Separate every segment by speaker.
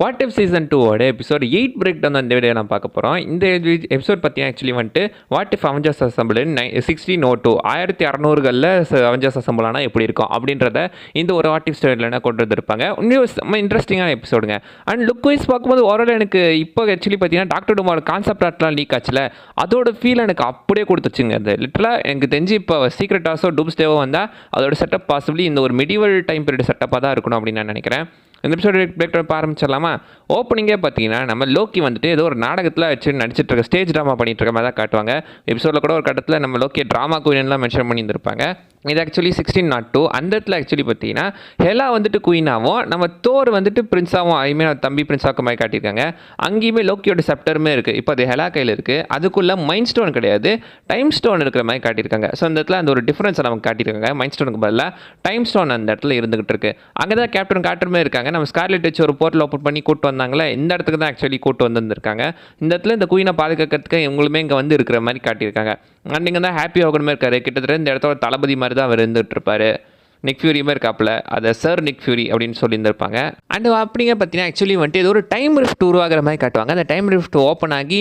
Speaker 1: What if season 2 episode 8 break down இந்த video நான் பார்க்க போகிறோம். இந்த எபிசோட் பார்த்தீங்கன்னா ஆக்சுவலி வந்துட்டு வாட் இஃப் அவெஞ்சர்ஸ் அசம்பிள் 1602 1600களில் அவெஞ்சர்ஸ் அசம்பிள் ஆனால் எப்படி இருக்கும் அப்படின்றத இந்த ஒரு வாட் இஃப் ஸ்டோரியில் கொண்டு வந்திருப்பாங்க. இன்னும் ரொம்ப இன்ட்ரெஸ்டிங்கான எபிசோடுங்க. அண்ட் லுக் வைஸ் பார்க்கும்போது ஓரளவு எனக்கு இப்போ ஆக்சுவலி பார்த்தீங்கன்னா டாக்டர் டுமாரோட கான்செப்ட் ஆர்ட்லாம் லீக் ஆச்சுல, அதோட ஃபீல் எனக்கு அப்படியே கொடுத்துச்சுங்க. அது லிட்டரலாக எனக்கு தெரிஞ்சு இப்போ சீக்ரெட் ஆஸோ டூப்ஸ்டேவோ வந்தால் அதோட செட்டப் பாசிபிளி இந்த ஒரு மிடிவல் டைம் பீரியட் செட்டப்பாக தான் இருக்கணும் அப்படின்னு நான் நினைக்கிறேன். இந்த எபிசோட பிரேக் ஆரம்பிச்சிடலாமா? ஓப்பனிங்கே பார்த்தீங்கன்னா நம்ம லோக்கி வந்துட்டு ஏதோ ஒரு நாடகத்தில் வச்சு நடிச்சிட்டு இருக்க ஸ்டேஜ் ட்ராமா பண்ணிட்டு இருக்க மாதிரி தான் காட்டுவாங்க. எபிசோடில் கூட ஒரு கட்டத்தில் நம்ம லோக்கி ட்ராமா குயின்லாம் மென்ஷன் பண்ணியிருந்திருப்பாங்க. இது ஆக்சுவலி 1602 அந்த இடத்துல ஆக்சுவலி பார்த்தீங்கன்னா ஹெலா வந்துட்டு குயினாகவும் நம்ம தோர் வந்துட்டு பிரின்ஸாகவும் ஐமே தம்பி பிரின்ஸாக்கு மாதிரி காட்டியிருக்காங்க. அங்கேயுமே லோக்கியோட செப்டருமே இருக்குது. இப்போ அது ஹெலா கையில் இருக்குது. அதுக்குள்ளே மைண்ட் ஸ்டோன் கிடையாது, டைம் ஸ்டோன் இருக்கிற மாதிரி காட்டியிருக்காங்க. ஸோ அந்த இடத்துல அந்த ஒரு டிஃப்ரென்ஸை நமக்கு காட்டியிருக்காங்க. மைண்ட் ஸ்டோனுக்கு பதிலாக டைம் ஸ்டோன் அந்த இடத்துல இருந்துகிட்டு இருக்கு. அங்கே தான் கேப்டன் காட்டருமே இருக்காங்க. நம்ம ஸ்கார்லெட் வச்சு ஒரு போர்ட்டல் ஓப்பன் பண்ணி கூட்டு வந்தாங்களே, இந்த இடத்துக்கு தான் ஆக்சுவலி கூட்டு வந்திருக்காங்க. இந்த இடத்துல இந்த குயினை பாதுகாக்கிறதுக்கு இவங்களுமே இங்கே வந்து இருக்கிற மாதிரி காட்டியிருக்காங்க. அண்ட் இங்கே தான் ஹாப்பி ஹோகனுமே இருக்காரு. கிட்டத்தட்ட இந்த இடத்தோட தளபதி மாதிரி தான் அவர் இருந்துகிட்டு இருப்பாரு. நிக் ஃபியூரியுமே இருக்காப்புல, அதை சார் நிக் ஃபியூரி அப்படின்னு சொல்லியிருந்திருப்பாங்க. அண்ட் அப்படிங்க பார்த்தீங்கன்னா ஆக்சுவலி வந்துட்டு ஏதோ ஒரு டைம் ரிஃப்ட் உருவாகிற மாதிரி காட்டுவாங்க. அந்த டைம் ரிஃப்ட் ஓப்பன் ஆகி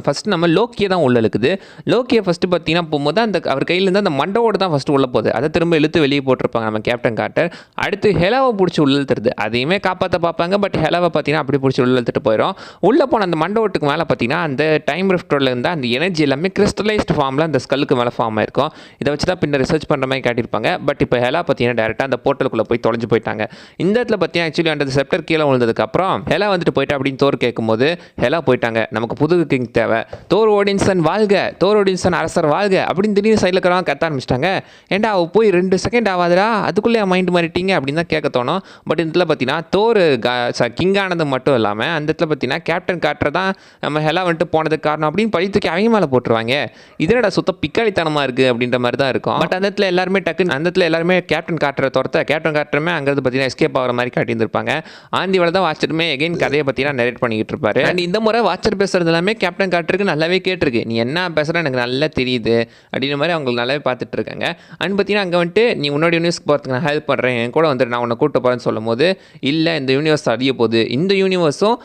Speaker 1: ஃபஸ்ட்டு நம்ம லோக்கியை தான் உள்ள இருக்குது. லோக்கியை ஃபஸ்ட்டு பார்த்தீங்கன்னா போகும்போது அந்த அவர் கையிலேருந்து அந்த மண்டவோடு தான் ஃபஸ்ட்டு உள்ள போகுது. அதை திரும்ப இழுத்து வெளியே போட்டிருப்பாங்க நம்ம கேப்டன் கார்ட்டர். அடுத்து ஹெலாவை பிடிச்சி உள்ள இழுத்துறது, அதையுமே காப்பாற்ற பார்ப்பாங்க. பட் ஹெலாவை பார்த்தீங்கன்னா அப்படி பிடிச்சி உள்ள இழுத்துட்டு போயிடும். உள்ளே போன அந்த மண்டவோட்டுக்கு மேலே பார்த்தீங்கன்னா அந்த டைம் ரிஃப்டோட இருந்தால் அந்த எனர்ஜி எல்லாமே கிறிஸ்டலைஸ்ட் ஃபார்மில் அந்த ஸ்கலுக்கு மேலே ஃபார்ம் ஆயிருக்கும். இதை வச்சு தான் பின்னர் ரிசர்ச் பண்ணுற மாதிரி காட்டியிருப்பாங்க. பட் இப்போ ஹெலா பார்த்தீங்கன்னா டேரெக்டாக அந்த போர்ட்டலுக்குள்ளே போய் தொலைஞ்சு போயிட்டாங்க. இந்த இடத்துல பார்த்தீங்கன்னா ஆக்சுவலி அந்த செப்டர் கீழே விழுந்ததுக்கப்புறம் ஹெலா வந்துட்டு போயிட்டா அப்படின்னு தோர் கேட்கும்போது ஹெலா போயிட்டாங்க, நமக்கு புது கிங் தேவை, தோர் ஓடின்சன் வாழ்க, தோர் ஓடின்சன் அரசர் வாழ்க அப்படின்னு திடீர்னு சைடில் இருக்கிறவங்க கத்த ஆரம்பிச்சிட்டாங்க. ஏன்டா அவள் போய் 2 செகண்ட் ஆகாதடா, அதுக்குள்ளே மைண்ட் மாறிட்டீங்க அப்படின்னு தான் கேட்க தோணும். பட் இந்த இடத்துல பார்த்தீங்கன்னா தோர் கிங் ஆனது மட்டும் இல்லாமல் அந்த இடத்துல பார்த்தீங்கன்னா கேப்டன் கார்ட்டர் தான் நம்ம ஹெலா வந்துட்டு போனதுக்கு காரணம் அப்படின்னு பழி தூக்கி அவங்க மேலே போட்டுருவாங்க. இதனோட சுத்த பிக்காளித்தனமாக இருக்குது அப்படின்ற மாதிரி தான் இருக்கும். பட் அந்த இடத்துல எல்லாருமே டக்குன்னு அந்த இடத்துல எல்லாருமே கேப்டன் கார்ட்டரை கேப்டன் கார்ட்டருமே அங்கிருந்து பார்த்தீங்கன்னா எஸ்கேப் ஆகிற மாதிரி காட்டியிருந்திருப்பாங்க. ஆந்தியோட தான் வாட்சருமே எகைன் கதையை பார்த்தீங்கன்னா நரேட் பண்ணிக்கிட்டு இருப்பாரு. அண்ட் இந்த முறை வாட்சர் பேசுறது எல்லாமே கேப்டன் கார்ட்டருக்கு நல்லாவே கேட்டிருக்கு. நீ என்ன பேசுகிற எனக்கு நல்லா தெரியுது அப்படின்ற மாதிரி அவங்களுக்கு நல்லாவே பார்த்துட்டு இருக்காங்க. அண்ட் பார்த்தீங்கன்னா அங்கே வந்துட்டு நீ உன்னோட யூனிவர்ஸ்க்கு போகிறதுக்கு நான் ஹெல்ப் பண்ணுறேன், என் கூட வந்துட்டு நான் உன்னை கூப்பிட்டு போகிறேன்னு சொல்லும் போது இல்லை இந்த யூனிவர்ஸ் அழிய போகுது, இந்த யூனிவர்ஸும்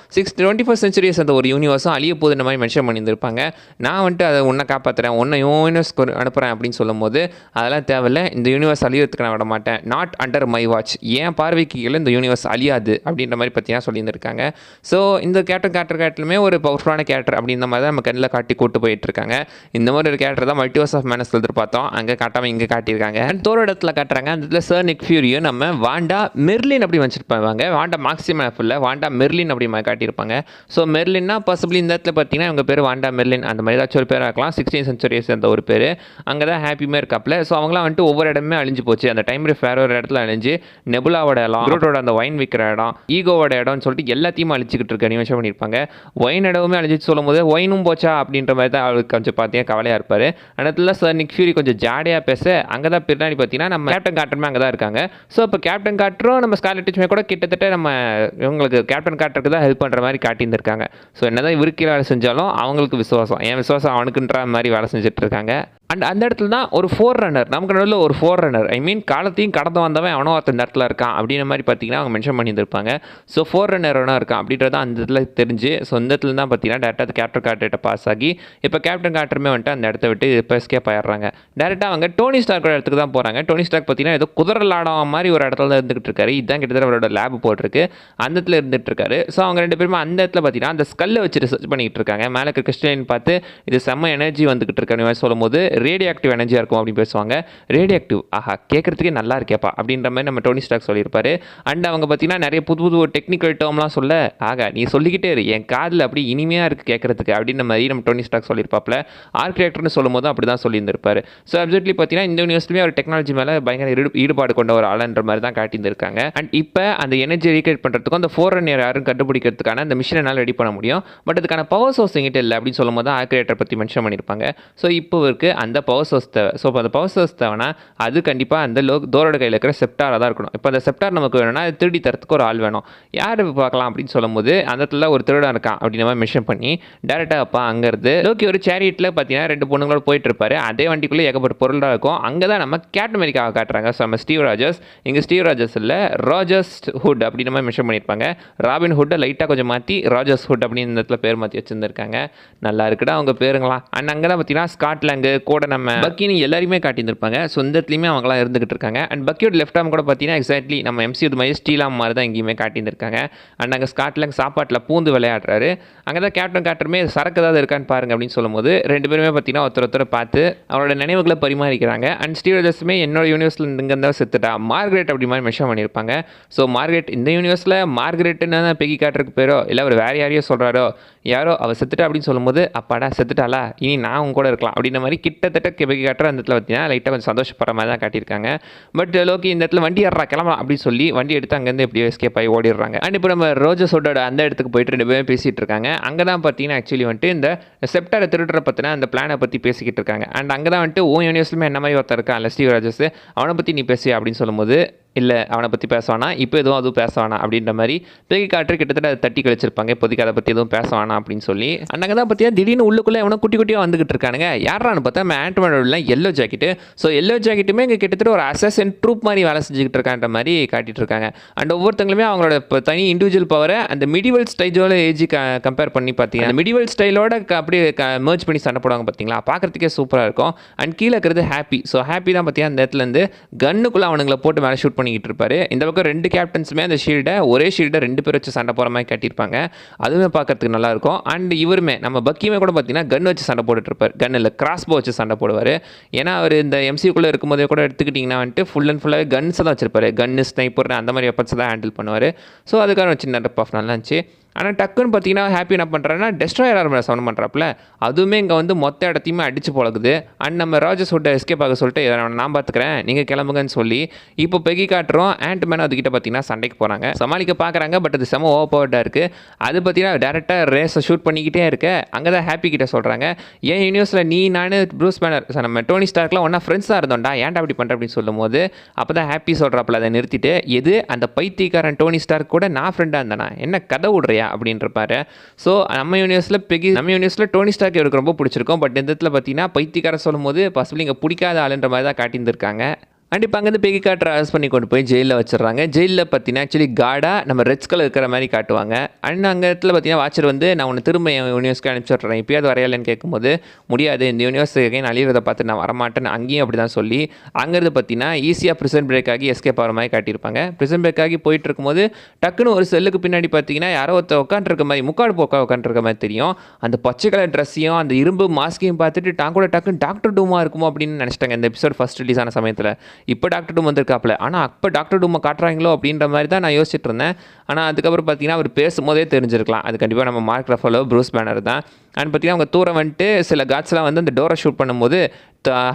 Speaker 1: 21st century அந்த ஒரு யூனிவர்ஸும் அழிய போகுதுன்ற மாதிரி மென்ஷன் பண்ணியிருந்திருப்பாங்க. நான் வந்துட்டு அதை உன்னை காப்பாற்றுறேன், உன்னை யூனிவர்ஸ்க்கு அனுப்புகிறேன் அப்படின்னு சொல்லும் போது அதெல்லாம் தேவையில்லை, இந்த யூனிவர்ஸ் அழியறதுக்கு நான் விட மாட்டேன், நாட் அண்டர் மை வாட்ச், ஏன் பார்வைக்கு கீழே இந்த யூனிவர்ஸ் அழியாது அப்படின்ற மாதிரி பற்றியா சொல்லியிருந்திருக்காங்க. ஸோ இந்த கேப்டன் கார்ட்டருமே ஒரு பவர்ஃபுல்லான கேரக்டர் அப்படின்ற மாதிரி தான் நம்ம கண்ணில் காட்டி கூட்டு போயிட்டு இருக்காங்க. இந்த மாதிரி ஒரு கேரக்டர் தான் மல்டிவர்ஸ் ஆஃப் மேனஸ் எதிர்பார்த்தோம், அங்கே காட்டாமல் இங்கே காட்டியிருக்காங்க. அண்ட் தோர் இடத்துல காட்டுறாங்க. அந்த இடத்துல சார் நிக் ஃபியூரியும் நம்ம வாண்டா மெர்லின் அப்படி வச்சுருப்பாங்க. வாண்டா மேக்ஸிமம் இல்லை, வாண்டா மெர்லின் அப்படி மாதிரி காட்டியிருப்பாங்க. ஸோ மெர்லின்னா பாசிபிளி இந்த இடத்துல பார்த்தீங்கன்னா இவங்க பேர் வாண்டா மெர்லின் அந்த மாதிரி ஏதாச்சும் ஒரு பேராக இருக்கலாம். 16th century சேர்ந்த ஒரு பேர். அங்கே தான் ஹாப்பியுமே இருக்காப்புல. ஸோ அவங்களாம் வந்துட்டு ஒவ்வொரு இடமே அழிஞ்சு போச்சு. அந்த டைம் வேற ஒரு இடத்துல அழிஞ்சு நெபுலாவோட இடம், குரூட்டோட அந்த வைன் விற்கிற இடம், ஈகோவோட இடம்னு சொல்லிட்டு எல்லாத்தையும் அழிச்சிக்கிட்டு இருக்க நிமிஷம் பண்ணியிருப்பாங்க. ஒயின் இடமே அழிச்சு சொல்லும் போது ஒயினும் போச்சா அப்படின்ற மாதிரி தான் அவருக்கு கொஞ்சம் பார்த்தீங்கன்னா கவலையாக இருப்பார். இடத்துல சார் நிக் ஃபியூரி கொஞ்சம் ஜாடியாக பேச அங்கே தான் பின்னாடி பார்த்தீங்கன்னா நம்ம கேப்டன் கார்ட்டருமே அங்கே தான் இருக்காங்க. ஸோ இப்போ கேப்டன் கார்ட்டரும் நம்ம ஸ்கார்லெட் விட்ச்மே கூட கிட்டத்தட்ட நம்ம இவங்களுக்கு கேப்டன் கார்ட்டருக்கு தான் ஹெல்ப் பண்ணுற மாதிரி காட்டியிருந்திருக்காங்க. ஸோ என்னதான் இவருக்கு வேலை செஞ்சாலும் அவங்களுக்கு விசுவாசம், என் விசுவாசம் அவனுக்குன்ற மாதிரி வேலை செஞ்சுட்டு இருக்காங்க. அண்ட் அந்த இடத்துல தான் ஒரு ஃபோர் ரன்னர், நமக்கு நடுவில் ஒரு ஃபோர் ரன்னர், ஐ மீன் காலத்தையும் கடந்து வந்தவன் அவனோ ஒருத்தர் இடத்துல இருக்கான் அப்படின்ற மாதிரி பார்த்தீங்கன்னா அவங்க மென்ஷன் பண்ணியிருந்திருப்பாங்க. ஸோ ஃபோர் ரன்னர் ஒன்றா இருக்கான் அப்படின்றத அந்த இடத்துல தெரிஞ்சு ஸோ இந்த இடத்துல தான் பார்த்தீங்கன்னா டேரெக்டாக கேப்டன் கார்ட்டர்கிட்ட பாஸ் ஆகி இப்போ கேப்டன் கார்ட்டருமே வந்துட்டு அந்த இடத்த விட்டு இப்போ எஸ்கேப் ஆயிடுறாங்க. டேரெக்டாக அவங்க டோனி ஸ்டார்க்கோட இடத்துக்கு தான் போகிறாங்க. டோனி ஸ்டார்க் பார்த்தீங்கன்னா ஏதோ குதிரலாடம் மாதிரி ஒரு இடத்துல தான் இருந்துகிட்டு இருக்காரு. இதுதான் கிட்டத்தட்ட அவரோட லேப் போட்டிருக்கு, அந்த இடத்துல இருந்துட்டு இருக்காரு. ஸோ அவங்க 2 பேருமே அந்த இடத்துல பார்த்தீங்கன்னா அந்த ஸ்கல்லை வச்சு ரிசர்ச் பண்ணிட்டு இருக்காங்க. மேலே இருக்க கிறிஸ்டியன் பார்த்து இது செம்ம எனர்ஜி வந்துகிட்டு இருக்கான்னு சொல்லும் போது ரேடியோ ஆக்டிவ் எனர்ஜியாக இருக்கும் அப்படின்னு பேசுவாங்க. ரேடியோ ஆக்டிவ், ஆஹா கேட்கறதுக்கே நல்லா இருக்கேப்பா அப்படின்ற மாதிரி நம்ம டோனி ஸ்டார்க் சொல்லியிருப்பாரு. அண்ட் அவங்க பார்த்தீங்கன்னா நிறைய புது புது டெக்னிக்கல் டேர்ம்லாம் சொல்ல, ஆக நீ சொல்லிக்கிட்டே இரு, என் காதில் அப்படி இனிமையாக இருக்குது கேட்கறதுக்கு அப்படின்ற மாதிரி நம்ம டோனி ஸ்டார்க் சொல்லியிருப்பாப்ல. ஆர்கிடெக்டர்னு சொல்லும் போது அப்படி தான் சொல்லியிருந்திருப்பாரு. ஸோ அப்சல்யூட்லி பார்த்தீங்கன்னா இந்த யூனிவர்ஸ்லேயுமே ஒரு டெக்னாலஜி மேலே பயங்கர ஈடுபாடு கொண்ட ஒரு ஆளுன்ற மாதிரி தான் காட்டியிருந்திருக்காங்க. அண்ட் இப்போ அந்த எனர்ஜி ரீக்ரியேட் பண்ணுறதுக்கும் அந்த ஃபோர் ரன்னர் யாரும் கண்டுபிடிக்கிறதுக்கான அந்த மிஷினை என்னால் ரெடி பண்ண முடியும். பட் அதுக்கான பவர் சோர்ஸ் எங்கிட்ட இல்லை அப்படின்னு சொல்லும் போது தான் ஆர்கிடெக்டர் பற்றி மென்ஷன் பண்ணியிருப்பாங்க. ஸோ இப்போ இருக்கு அந்த பவர் சோர்ஸ் தேவை. ஸோ இப்போ அந்த பவர் சோர்ஸ் தேவைன்னா அது கண்டிப்பாக அந்த தோரோட கையில் இருக்கிற செப்டாராக தான் இருக்கணும். இப்போ அந்த செப்டார் நமக்கு வேணும்னா அது திருடி தரத்துக்கு ஒரு ஆள் வேணும். யார் பார்க்கலாம் அப்படின்னு சொல்லும்போது அந்த இடத்துல ஒரு திருடன் இருக்கான் அப்படின்னு மாதிரி மென்ஷன் பண்ணி டேரெக்டாக அப்பா அங்கேருந்து லோக்கி ஒரு சேரியட்டில் பார்த்தீங்கன்னா 2 பொண்ணுங்களோட போயிட்டு இருப்பாரு. அதே வண்டிக்குள்ளே ஏகப்பட்ட பொருளாக இருக்கும். அங்கே தான் நம்ம கேப்டன் அமெரிக்காவை காட்டுறாங்க. ஸோ நம்ம ஸ்டீவ் ராஜர்ஸ் இங்கே ஸ்டீவ் ராஜர்ஸ் இல்லை ராஜர்ஸ் ஹுட் அப்படின்னு மாதிரி மென்ஷன் பண்ணியிருப்பாங்க. ராபின் ஹுட்டை லைட்டாக கொஞ்சம் மாற்றி ராஜர்ஸ் ஹுட் அப்படின்னு இந்த இடத்துல பேர் மாற்றி வச்சுருந்துருக்காங்க. நல்லா இருக்குடா அவங்க பேருங்களா. அண்ட் அங்கே தான் பார்த்தீங்கன்னா ஸ்காட்லாந்து கூட நம்ம பக்கினி எல்லாருமே காட்டியிருந்திருப்பாங்க. ஸோ இந்த இடத்துலையுமே அவங்களாம் இருந்துகிட்டு இருக்காங்க. அண்ட் பக்கியோட லெஃப்ட் ஆம் கூட பார்த்தீங்கன்னா எக்ஸாக்ட்லி நம்ம எம்சியூ மாதிரி ஸ்டீலாம் மாதிரி தான் எங்கேயுமே காட்டியிருந்திருக்காங்க. அண்ட் அங்கே ஸ்காட்லாந்து சாப்பாட்டில் பூந்து விளையாடுறாரு. அங்கே தான் கேப்டனுமே சரக்கு ஏதாவது இருக்கான்னு பாருங்க அப்படின்னு சொல்லும்போது 2 பேருமே பார்த்தீங்கன்னா ஒருத்தரை பார்த்து அவரோட நினைவுகளை பரிமாறிக்கிறாங்க. அண்ட் ஸ்டீவ் ராஜர்ஸுமே என்னோட யூனிவர்ஸில் இங்கே இருந்தால் செத்துட்டா மார்கரெட் அப்படி மாதிரி மென்ஷன் பண்ணியிருப்பாங்க. ஸோ மார்கரெட் இந்த யூனிவர்ஸில் மார்கரெட்டுன்னு தான் பெகி காட்டுறதுக்கு பேரோ இல்லை அவர் வேறு யாரையோ சொல்கிறாரோ யாரோ அவள் செத்துட்டா அப்படின்னு சொல்லும்போது அப்பாடா செத்துட்டாளா இனி நான் உங்க கூட இருக்கலாம் அப்படின்ற மாதிரி கிட்டத்தட்ட பெகி காட்டுற அந்த இடத்துல பார்த்தீங்கன்னா லைட்டாக கொஞ்சம் சந்தோஷப்படுற மாதிரி தான் காட்டியிருக்காங்க. பட் லோக்கி இந்த இடத்துல வண்டி ஏறா கிளம்பலாம் அப்படின்னு சொல்லி வண்டி எடுத்து அங்கேருந்து எப்படியோ எஸ்கேப் ஆகி ஓடிடுறாங்க. அண்ட் இப்போ நம்ம ரோஜர்ஸோட அந்த இடத்துக்கு போயிட்டு 2 பேரும் பேசிகிட்டு இருக்காங்க. அங்கே தான் பார்த்தீங்கன்னா ஆக்சுவலி வந்துட்டு இந்த செப்டாரை திருடுற பற்றின அந்த பிளானை பற்றி பேசிக்கிட்டு இருக்காங்க. அண்ட் அங்கே தான் வந்துட்டு யூனிவர்ஸ்லுமே என்ன மாதிரி ஒருத்தர் இருக்கான் ஸ்டீவ் ராஜர்ஸ் அவனை பற்றி நீ பேசி அப்படின்னு சொல்லும்போது இல்லை அவனை பற்றி பேசுவானா இப்போ எதுவும் அதுவும் பேசுவானா அப்படின்ற மாதிரி பெகி கார்ட்டர் கிட்டத்தட்ட அதை தட்டி கழிச்சிருப்பாங்க. இப்போதைக்கு அதை பற்றி எதுவும் பேசுவானா அப்படின்னு சொல்லி அங்கே தான் பார்த்தீங்கன்னா திடீர்னு உள்ளுக்குள்ளே எவனோ குட்டி குட்டியாக வந்துகிட்டு இருக்கானுங்க. யாரான்னு பார்த்தா நம்ம ஆண்ட்மேனோட எல்லோ ஜாக்கெட்டு. ஸோ எல்லோ ஜாக்கெட்டுமே இங்கே கிட்டத்தட்ட ஒரு அசசன் ட்ரூப் மாதிரி வேலை செஞ்சுக்கிட்டு இருக்கான்ற மாதிரி காட்டிட்டு இருக்காங்க. அண்ட் ஒவ்வொருத்தங்களுமே அவங்களோட தனி இண்டிவிஜுவல் பவரை அந்த மிடிவல் ஸ்டைலோட ஏஜி கம்பேர் பண்ணி பார்த்தீங்கன்னா அந்த மிடிவல் ஸ்டைலோட அப்படியே மர்ஜ் பண்ணி சண்டை போடுவாங்க பார்த்தீங்களா பார்க்குறதுக்கே சூப்பராக இருக்கும். அண்ட் கீழே இருக்கிறது ஹாப்பி. ஸோ ஹாப்பி தான் பார்த்தீங்கன்னா அந்த இடத்துலேருந்து கன்னுக்குள்ளே அவனுங்களை போட்டு மேலே ஷூட் பண்ணிக்கிட்டு இருப்பாரு. இந்த பக்கம் 2 கேப்டன்ஸுமே அந்த ஒரே ஷீல்டை 2 பேர் வச்சு சண்டை போகிற மாதிரி கட்டியிருப்பாங்க. அதுவுமே பார்க்கறதுக்கு நல்லா இருக்கும். அண்ட் இவருமே நம்ம பக்கியுமே கூட பார்த்தீங்கன்னா கன் வச்சு சண்டை போட்டுட்டு இருப்பார். கன் இல்லை கிராஸ்போ வச்சு சண்டை போடுவார். ஏன்னா அவர் இந்த எம்சிக்குள்ளே இருக்கும்போதே கூட எடுத்துக்கிட்டிங்கன்னா வந்துட்டு ஃபுல் அண்ட் ஃபுல்லாகவே கன்ஸை தான் வச்சிருப்பாரு. கன்னு ஸ்னைப்பர் அந்த மாதிரி வெப்பன்ஸை தான் ஹேண்டில் பண்ணுவார். ஸோ அதுக்கான ஒரு சின்ன டப் ஆஃப் நல்லா இருந்துச்சு. ஆனால் டக்குன்னு பார்த்தீங்கன்னா ஹாப்பி என்ன பண்ணுறாருன்னா டெஸ்ட்ராயர் ஆர்மரை சவுண்ட் பண்ணுறாப்புல அதுவுமே இங்கே வந்து மொத்த இடத்தையுமே அடிச்சு போலகுது. அண்ட் நம்ம ராஜர்ஸ் ஹுட்டை எஸ்கேப் ஆக சொல்லிட்டு நான் பார்த்துக்கிறேன் நீங்கள் கிளம்புங்கன்னு சொல்லி இப்போ பெகி காட்டுறோம் ஆண்ட்மேன் அதுக்கிட்ட பார்த்தீங்கன்னா சண்டைக்கு போகிறாங்க. சமாளிக்க பார்க்குறாங்க. பட் அது செம ஓவர்பவர்டாக இருக்குது. அது பார்த்தீங்கன்னா டேரெக்டாக ரேஸை ஷூட் பண்ணிக்கிட்டே இருக்க அங்கே தான் ஹாப்பி கிட்ட சொல்கிறாங்க ஏன் யூனிவர்ஸில் நீ நான் ப்ரூஸ் பேனர் நம்ம டோனி ஸ்டார்க்லாம் ஒன்றா ஃப்ரெண்ட்ஸாக இருந்தோம்டா ஏன்டா அப்படி பண்ணுற அப்படின்னு சொல்லும் போது அப்போ தான் ஹாப்பி சொல்கிறாப்புல அதை நிறுத்திட்டு எது அந்த பைத்தியக்காரன் டோனி ஸ்டார்க் கூட நான் ஃப்ரெண்டாக இருந்தேனா என்ன கதை விடுறியா அப்படின்றப்பாரு. ஸோ நம்ம யூனிவர்ஸில் டோனி ஸ்டார்க் எனக்கு ரொம்ப பிடிச்சிருக்கும். பட் இந்த இடத்துல பார்த்தீங்கன்னா பைத்தியக்காரன் சொல்லும் போது பாசிபிள் இங்கே பிடிக்காத ஆளுன்ற மாதிரி தான் காட்டியிருந்திருக்காங்க. அண்ட் இப்போ அங்கேருந்து பெகி கார்ட்டர் அரெஸ்ட் பண்ணி கொண்டு போய் ஜெயிலில் வச்சிடறாங்க. ஜெயிலில் பார்த்தீங்கன்னா ஆக்சுவலி கார்டாக நம்ம ரெட்ஸ் கலர் இருக்கிற மாதிரி காட்டுவாங்க. அண்ட் அங்கே இடத்துல பார்த்தீங்கன்னா வாட்சர் வந்து நான் உன்னை திரும்ப என் யூனிவர்ஸ்க்கு அனுப்பிச்சி விட்றேன் இப்போயாவது வரையலன்னு கேட்கும்போது முடியாது இந்த யூனிவர்ஸ் அழியிறதை பார்த்து நான் வரமாட்டேன்னு அங்கேயும் அப்படி தான் சொல்லி அங்கேருந்து பார்த்தீங்கன்னா ஈஸியாக ப்ரிசன் பிரேக் ஆகி எஸ்கேப் ஆகிற மாதிரி காட்டியிருப்பாங்க. ப்ரிசன் பிரேக் ஆகி போயிட்டு இருக்கும்போது டக்குன்னு ஒரு செல்லுக்கு பின்னாடி பார்த்தீங்கன்னா யாரோ ஒருத்தர் உட்காந்துருக்க மாதிரி முக்காடு போக்கா உட்காந்துருக்க மாதிரி தெரியும். அந்த பச்சை கலர் ட்ரெஸ்ஸையும் அந்த இரும்பு மாஸ்கையும் பார்த்துட்டு டக்குன்னு டாக்டர் டூமா இருக்குமோ அப்படின்னு நினச்சிட்டாங்க இந்த எபிசோட் ஃபர்ஸ்ட் ரிலீஸ் ஆன சமயத்தில். இப்போ டாக்டர் டூம் வந்திருக்காப்புல ஆனால் அப்போ டாக்டர் டூமை காட்டுறாங்களோ அப்படின்ற மாதிரி தான் நான் யோசிச்சுட்டு இருந்தேன். ஆனால் அதுக்கப்புறம் பார்த்தீங்கன்னா அவர் பேசும்போதே தெரிஞ்சிருக்கலாம் அது கண்டிப்பாக நம்ம மார்க் ரஃபலோ ப்ரூஸ் பேனர் தான். அண்ட் பார்த்தீங்கன்னா அவங்க தூரம் வந்துட்டு சில காட்ஸ்லாம் வந்து அந்த டோரை ஷூட் பண்ணும்போது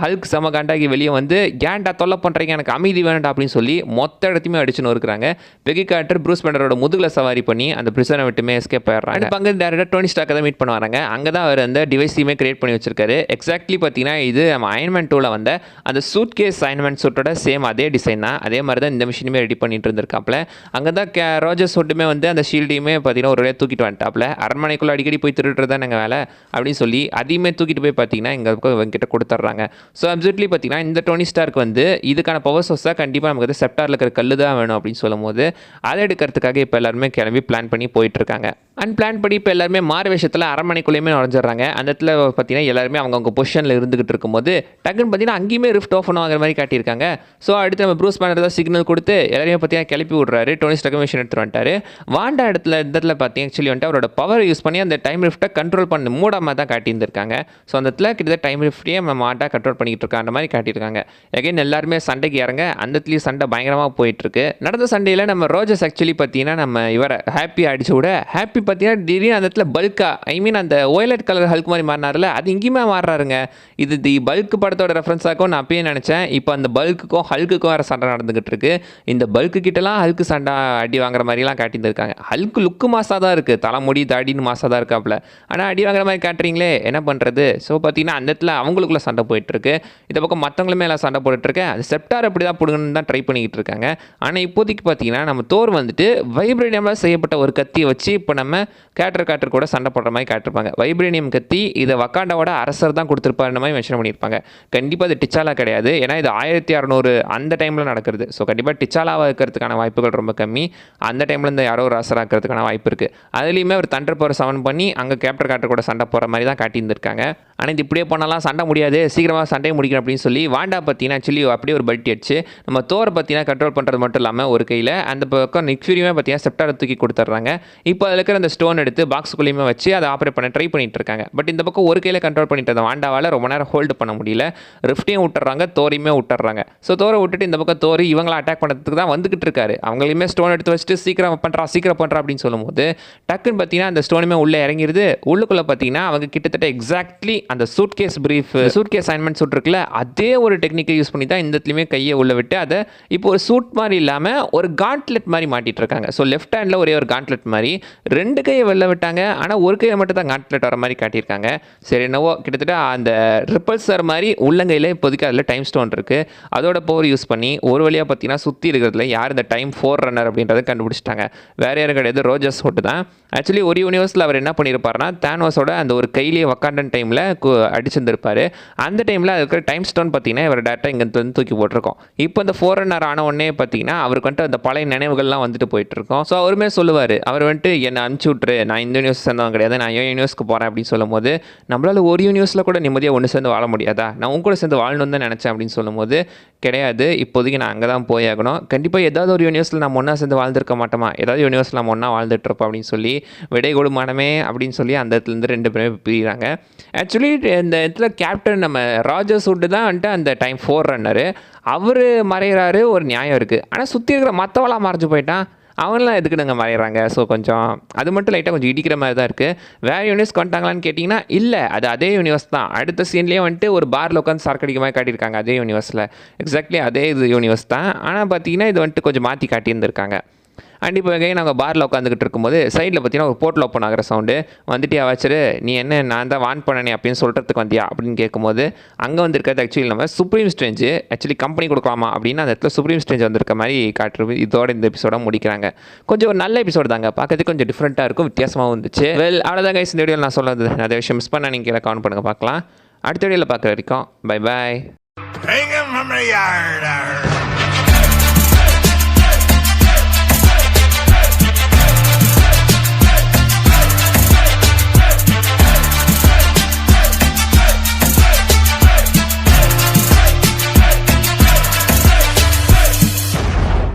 Speaker 1: ஹல்க் செம காண்டாகி வெளியே வந்து ஏன்டா தொல்லை பண்ணுறீங்க எனக்கு அமைதி வேண்டாம் அப்படின்னு சொல்லி மொத்த இடத்தையுமே அடிச்சுன்னு இருக்கிறாங்க. பெகி கார்ட்டர் ப்ரூஸ் பேனரோட முதுகில் சவாரி பண்ணி அந்த பிரிசனை விட்டுமே எஸ்கேப் ஆயிடுறாங்க. இப்போ அங்கே டேரக்டாக டோனி ஸ்டார்க்கை தான் மீட் பண்ண வராங்க. அங்கே தான் அவர் அந்த டிவைஸையுமே கிரியேட் பண்ணி வச்சிருக்காரு. எக்ஸாக்ட்லி பார்த்தீங்கன்னா இது நம்ம அயன்மேன் 2ல் வந்த அந்த சூட் கேஸ் அயன்மேன் சூட்டோட சேம் அதே டிசைன் தான். அதே மாதிரி தான் இந்த மிஷினுமே ரெடி பண்ணிட்டு இருந்திருக்காப்புல. அங்கே தான் ராஜர்ஸ் ஹுட்டுமே வந்து அந்த ஷீல்டையுமே பார்த்தீங்கன்னா ஒரு தூக்கிட்டு வந்துட்டாப்புல. அரண்மனைக்குள்ளே அடிக்கடி போய் திருடுறது தான் எங்கள் வேலை அப்படின்னு சொல்லி அதையுமே தூக்கிட்டு போய் பார்த்தீங்கன்னா எங்கள் கிட்ட கொடுத்துட்றாங்க. ஸோ அப்சல்யூட்லி பார்த்தீங்கன்னா இந்த டோனி ஸ்டார்க் வந்து இதுக்கான பவர் சோர்ஸாக கண்டிப்பாக நமக்கு வந்து செப்டாரில் இருக்கிற கல் தான் வேணும் அப்படின்னு சொல்லும் போது அதை எடுக்கிறதுக்காக இப்போ எல்லாருமே கிளம்பி பிளான் பண்ணி போயிட்டுருக்காங்க. அண்ட் பிளான் படி இப்போ எல்லாருமே மாறு விஷயத்தில் அரண்மனைக்குள்ளேயுமே நுழைஞ்சிடறாங்க. அந்த இடத்துல பார்த்தீங்கன்னா எல்லாருமே அவங்கவுங்க பொசிஷனில் இருந்துகிட்டு இருக்கும்போது டக்குன்னு பார்த்தீங்கன்னா அங்கேயுமே ரிஃப்ட் ஆஃப் ஆகிற மாதிரி காட்டியிருக்காங்க. ஸோ அடுத்து நம்ம ப்ரூஸ் பேனர் தான் சிக்னல் கொடுத்து எல்லாரையுமே பார்த்தீங்கன்னா கிளப்பி விட்றாரு. டோனி ஸ்டார்க் மிஷின் எடுத்துகிட்டு வந்துட்டாரு. வாண்டா இடத்துல பார்த்தீங்கன்னா ஆக்சுவலி வந்துட்டு அவரோட பவர் யூஸ் பண்ணி அந்த டைம் ரிஃப்ட்டை கண்ட்ரோல் பண்ண மூடாமல் தான் காட்டியிருந்திருக்காங்க. ஸோ அந்த இடத்துல கிட்டத்தட்ட டைம் ரிஃப்டையே நம்ம மாட்டா கண்ட்ரோல் பண்ணிக்கிட்டு இருக்கான்ற மாதிரி காட்டியிருக்காங்க. எகைன் எல்லாருமே சண்டைக்கு இறங்க அந்த இடத்துலையும் சண்டை பயங்கரமாக போயிட்டுருக்கு. நடந்த சண்டையில் நம்ம ரோஜர்ஸ் ஆக்சுவலி பார்த்தீங்கன்னா நம்ம இவரை ஹாப்பி அடிச்சு விட ஹாப்பி பார்த்தீங்கன்னா திடீர்னு அந்த இடத்துல பல்கா அந்த ஒயலட் கலர் ஹல்க் மாதிரி மாறினார்ல, அது இங்கேயுமே மாறுறாருங்க. இது தி பல்க் படத்தோட ரெஃபரன்ஸாக்கும் நான் அப்பயே நினச்சேன். இப்போ அந்த பல்க்குக்கும் ஹல்க்குக்கும் வேறு சண்டை நடந்துகிட்டு இருக்கு. இந்த பல்க்கு கிட்டலாம் ஹல்க்கு சண்டை அடி வாங்குற மாதிரிலாம் காட்டியிருந்திருக்காங்க. ஹல்க்கு லுக்கு மாசாக தான் இருக்குது, தலைமுடி தாடின்னு மாசாக தான் இருக்காப்புல. ஆனால் அடி வாங்குற மாதிரி காட்டுறீங்களே, என்ன பண்ணுறது? ஸோ பார்த்தீங்கன்னா அந்த இடத்துல அவங்களுக்குள்ள சண்டை போயிட்டுருக்கு. இந்த பக்கம் மற்றவங்களுமே எல்லாம் சண்டை போட்டுட்ருக்கேன். அது செப்டார் அப்படி தான் பிடுங்கன்னு தான் ட்ரை பண்ணிக்கிட்டு இருக்காங்க. ஆனால் இப்போதைக்கு பார்த்தீங்கன்னா நம்ம தோர் வந்துட்டு வைப்ரேனியமில் செய்யப்பட்ட ஒரு கத்தியை வச்சு இப்போ நம்ம கேட்டர் கூட சண்டை போடுற மாதிரி காட்டிருப்பாங்க. வைப்ரேனியம் கத்தி இதை வக்காண்டாவோட அரசர் தான் கொடுத்துருப்பாருன்ற மாதிரி மென்ஷன் பண்ணியிருப்பாங்க. கண்டிப்பாக இது டிச்சாலா கிடையாது. ஏன்னா இது 1600 அந்த டைமில் நடக்கிறது. ஸோ கண்டிப்பாக டிச்சாலாவாக இருக்கிறதுக்கான வாய்ப்புகள் ரொம்ப கம்மி. அந்த டைமில் இந்த யாரோ ஒரு அரசராக இருக்கிறதுக்கான வாய்ப்பு இருக்குது. அதுலேயுமே ஒரு தண்டர் பவர் சமன் பண்ணி அங்கே கேட்டர் கூட சண்டை போகிற மாதிரி தான் காட்டியிருந்திருக்காங்க. ஆனால் இது இப்படியே பண்ணலாம், சண்டை முடியாது, சீக்கிரமாக சண்டையை முடிக்கணும் அப்படின்னு சொல்லி வாண்டா பார்த்தீங்கன்னா ஆக்சுவலி அப்படியே ஒரு பல்ட்டி அடிச்சு நம்ம தோரை பார்த்தீங்கன்னா கண்ட்ரோல் பண்ணுறது மட்டும் இல்லாமல் ஒரு கையில் அந்த பக்கம் நிக் ஃபியூரியுமே பார்த்தீங்கன்னா செப்டாரை தூக்கி கொடுத்துட்றாங்க. இப்போ அதில் இருக்கிற அந்த ஸ்டோன் எடுத்து பாக்ஸுக்குள்ளேயுமே வச்சு அதை ஆப்ரேட் பண்ண ட்ரை பண்ணிட்டு இருக்காங்க. பட் இந்த பக்கம் ஒரு கையில் கண்ட்ரோல் பண்ணிட்டு இருந்த வாண்டாவால் ரொம்ப நேரம் ஹோல்டு பண்ண முடியல. ரிஃப்டையும் விட்டுறாங்க, தோரையுமே விட்டுறாங்க. ஸோ தோரை விட்டுட்டு இந்த பக்கம் தோரி இவங்களை அட்டாக் பண்ணுறதுக்கு தான் வந்துகிட்டு இருக்காரு. அவங்களையுமே ஸ்டோன் எடுத்து வச்சுட்டு சீக்கிரம் பண்ணுறா அப்படின்னு சொல்லும்போது டக்குன்னு பார்த்தீங்கன்னா அந்த ஸ்டோனுமே உள்ளே இறங்கிடுது. உள்ளுக்குள்ளே பார்த்தீங்கன்னா அவங்க கிட்டத்தட்ட எக்ஸாக்ட்லி அந்த சூட் கேஸ் அசைன்மெண்ட் சூட் இருக்குல்ல, அதே ஒரு டெக்னிக்கை யூஸ் பண்ணி தான் இந்த இடத்துலையுமே கையை உள்ள விட்டு அதை இப்போ ஒரு சூட் மாதிரி இல்லாமல் ஒரு காண்ட்லெட் மாதிரி மாட்டிட்டு இருக்காங்க. ஸோ லெஃப்ட் ஹேண்டில் ஒரே ஒரு காண்ட்லெட் மாதிரி 2 கையை வெளில விட்டாங்க. ஆனால் ஒரு கையை மட்டும் தான் காண்ட்லெட் வர மாதிரி காட்டியிருக்காங்க. சரி என்னவோ கிட்டத்தட்ட அந்த ரிப்பல்சர் மாதிரி உள்ளங்கையில் இப்போதைக்கு அதில் டைம் ஸ்டோன் இருக்குது. அதோட பவர் யூஸ் பண்ணி ஒரு வழியாக பார்த்தீங்கன்னா சுற்றி இருக்கிறதுல யார் இந்த டைம் 4 ரன்னர் அப்படின்றத கண்டுபிடிச்சிட்டாங்க. வேறு யாரும் கிடையாது, ரோஜர்ஸ் ஹோட்டு தான். ஆக்சுவலி ஒரு யூனிவர்ஸில் அவர் என்ன பண்ணியிருப்பாருன்னா தானோஸோட அந்த ஒரு கையிலேயே வக்காண்டன் டைமில் அடிச்சிருந்திருப்பார். அந்த டைமில் அது இருக்கிற டைம் ஸ்டோன் பார்த்தீங்கன்னா இவர் டேரெக்டாக இங்கே வந்து தூக்கி போட்டிருக்கோம். இப்போ இந்த 4 ரன்னர் ஆன உடனே பார்த்தீங்கன்னா அவருக்கு வந்துட்டு அந்த பழைய நினைவுகள்லாம் வந்துட்டு போயிட்டுருக்கோம். ஸோ அவருமே சொல்லுவார், அவர் வந்துட்டு என்னை அனுப்பிச்சி விட்ரு, நான் இந்த யூனிவர்ஸ் சேர்ந்தவங்க கிடையாது, நான் யூனிவர்ஸ்க்கு போகிறேன் அப்படின்னு சொல்லும்போது நம்மளால் ஒரு யூனிவர்ஸில் கூட நிம்மதியாக ஒன்று சேர்ந்து வாழ முடியாதா, நான் உங்க கூட சேர்ந்து வாழணும்னு தான் நினச்சேன் அப்படின்னு சொல்லும்போது கிடையாது, இப்போதைக்கு நான் அங்கே தான் போயாகணும். கண்டிப்பாக ஏதாவது ஒரு யூனிவர்ஸில் நம்ம ஒன்றா சேர்ந்து வாழ்ந்துருக்க மாட்டோமா, ஏதாவது யூனிவர்ஸில் நம்ம ஒன்றா வாழ்ந்துட்டுருப்போம் அப்படின்னு சொல்லி விடை கொடுமானமே அப்படின்னு சொல்லி அந்த இடத்துலேருந்து 2 பேருமே பிரிகிறாங்க. ஆக்சுவலி இந்த இடத்துல கேப்டன் நம்ம ராஜர்ஸ் வுட் தான் வந்துட்டு அந்த டைம் 4 ரன்னரு. அவர் மறைகிறாரு, ஒரு நியாயம் இருக்குது. ஆனால் சுற்றி இருக்கிற மற்றவளாம் மறைஞ்சு போயிட்டான், அவங்களாம் எதுக்கு நாங்கள் மறைகிறாங்க. ஸோ கொஞ்சம் அது மட்டும் லைட்டாக கொஞ்சம் இடிக்கிற மாதிரி தான் இருக்குது. வேறு யூனிவர்ஸ் கொண்டாங்களான்னு கேட்டிங்கன்னா இல்லை, அது அதே யூனிவர்ஸ் தான். அடுத்த சீன்லேயே வந்துட்டு ஒரு பாரில் உட்காந்து சரக்கடிக்க மாதிரி காட்டியிருக்காங்க அதே யூனிவர்ஸில். எக்ஸாக்ட்லி அதே இது யூனிவர்ஸ் தான். ஆனால் பார்த்தீங்கன்னா இது வந்துட்டு கொஞ்சம் மாற்றி காட்டியிருந்திருக்காங்க. அண்ட் இப்போ நாங்கள் பாரில் உட்காந்துக்கிட்டு இருக்கும்போது சைடில் பார்த்தீங்கன்னா ஒரு போர்ட்டல் ஓப்பன் ஆகிற சவுண்டு வந்துட்டியா வச்சுரு, நீ என்ன நான் தான் வான் பண்ணனே அப்படின்னு சொல்கிறதுக்கு வந்தியா அப்படின்னு கேட்கும்போது அங்கே வந்துருக்கிறது ஆக்சுவலி நம்ம சுப்ரீம் ஸ்ட்ரேஞ்சு. ஆக்சுவலி கம்பெனி கொடுக்கலாமா அப்படின்னு அந்த இடத்துல சுப்ரீம் ஸ்ட்ரேஞ்ச் வந்திருக்க மாதிரி காட்டுறது. இதோட இந்த எபிசோட முடிக்கிறாங்க. கொஞ்சம் ஒரு நல்ல எபிசோடு தாங்க, பார்க்கறதுக்கு கொஞ்சம் டிஃப்ரெண்ட்டாக இருக்கும், வித்தியாசமாகவும் இருந்துச்சு. அவ்வளோதான் கைஸ் இந்த வீடியோவில் நான் சொல்லுறது. நிறைய விஷயம் மிஸ் பண்ணால் நீங்கள் கீழே கமெண்ட் பண்ணுங்கள், பார்க்கலாம். அடுத்த வீடியோவில் பார்க்குற வரைக்கும் பை பாய்.